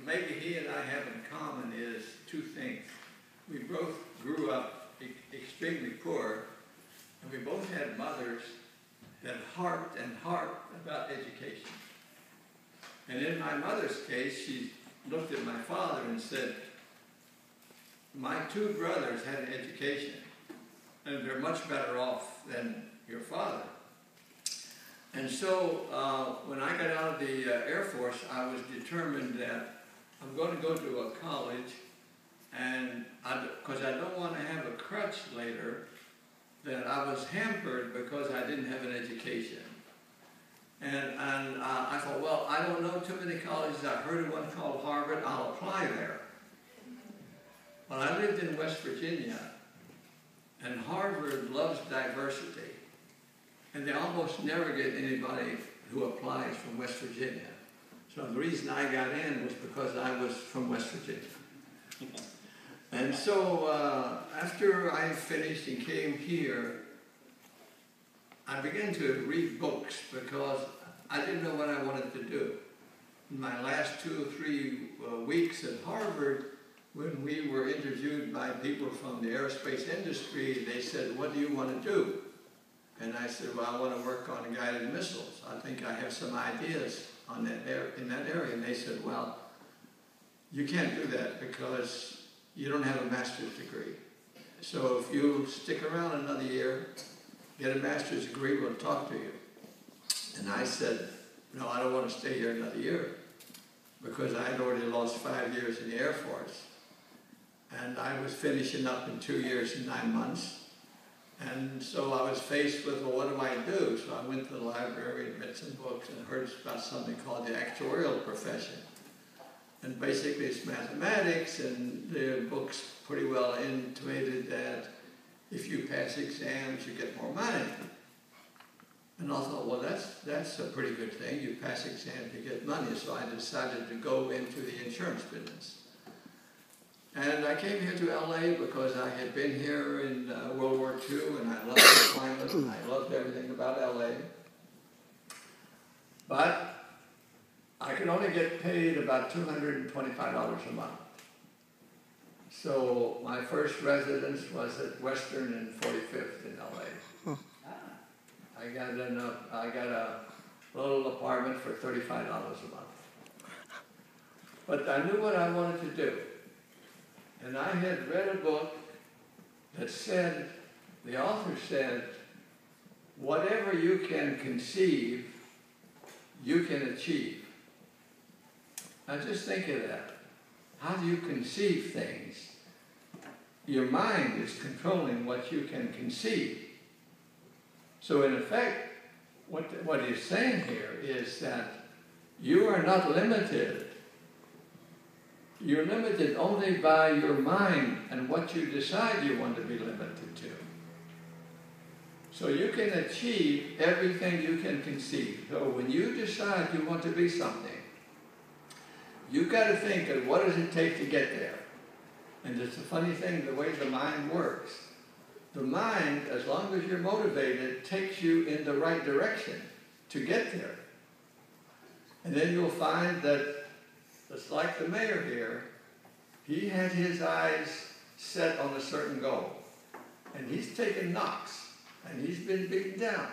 maybe he and I have in common is two things. We both grew up extremely poor, and we both had mothers that harped and harped about education. And in my mother's case, she looked at my father and said, my two brothers had an education, and they're much better off than your father. And so when I got out of the Air Force, I was determined that I'm going to go to a college, and because I don't want to have a crutch later, that I was hampered because I didn't have an education. And I thought, well, I don't know too many colleges. I've heard of one called Harvard. I'll apply there. Well, I lived in West Virginia, and Harvard loves diversity. And they almost never get anybody who applies from West Virginia. So the reason I got in was because I was from West Virginia. And so after I finished and came here, I began to read books because I didn't know what I wanted to do. In my last 2 or 3 weeks at Harvard, when we were interviewed by people from the aerospace industry, they said, what do you want to do? And I said, well, I want to work on guided missiles. I think I have some ideas on that in that area. And they said, well, you can't do that because you don't have a master's degree. So if you stick around another year, get a master's degree, we'll talk to you. And I said, no, I don't want to stay here another year because I had already lost 5 years in the Air Force. And I was finishing up in 2 years and 9 months. And so I was faced with, well, what do I do? So I went to the library and read some books and heard about something called the actuarial profession. And basically it's mathematics, and the book's pretty well intimated that if you pass exams, you get more money. And I thought, well, that's a pretty good thing. You pass exams, you get money. So I decided to go into the insurance business. And I came here to LA because I had been here in World War II, and I loved the climate, and I loved everything about LA. But I could only get paid about $225 a month. So my first residence was at Western and 45th in LA. I got a little apartment for $35 a month. But I knew what I wanted to do. And I had read a book that said, the author said, whatever you can conceive, you can achieve. Now just think of that. How do you conceive things? Your mind is controlling what you can conceive. So in effect, what he's saying here is that you are not limited. You're limited only by your mind and what you decide you want to be limited to. So you can achieve everything you can conceive. So when you decide you want to be something, you've got to think of what does it take to get there. And it's a funny thing, the way the mind works. The mind, as long as you're motivated, takes you in the right direction to get there. And then you'll find that it's like the mayor here. He had his eyes set on a certain goal. And he's taken knocks. And he's been beaten down.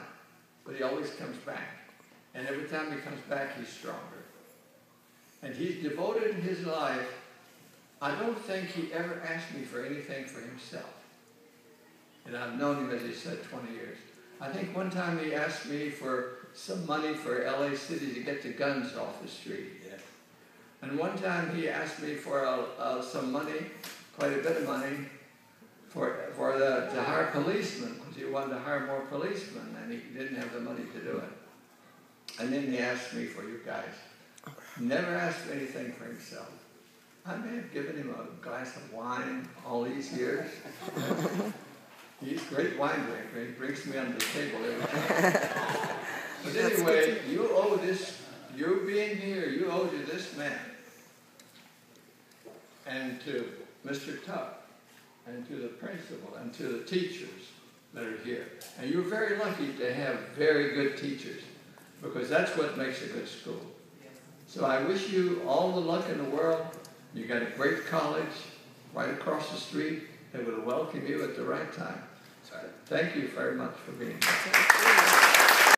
But he always comes back. And every time he comes back, he's stronger. And he's devoted his life. I don't think he ever asked me for anything for himself. And I've known him, as he said, 20 years. I think one time he asked me for some money for LA City to get the guns off the street. And one time he asked me for some money, quite a bit of money, to hire policemen, because he wanted to hire more policemen, and he didn't have the money to do it. And then he asked me for you guys. Never asked for anything for himself. I may have given him a glass of wine all these years. He's a great wine drinker. He brings me under the table every time. But anyway, you owe this, you being here, you owe to this man. And to Mr. Tuck, and to the principal, and to the teachers that are here. And you're very lucky to have very good teachers, because that's what makes a good school. So I wish you all the luck in the world. You got a great college right across the street that will welcome you at the right time. So thank you very much for being here.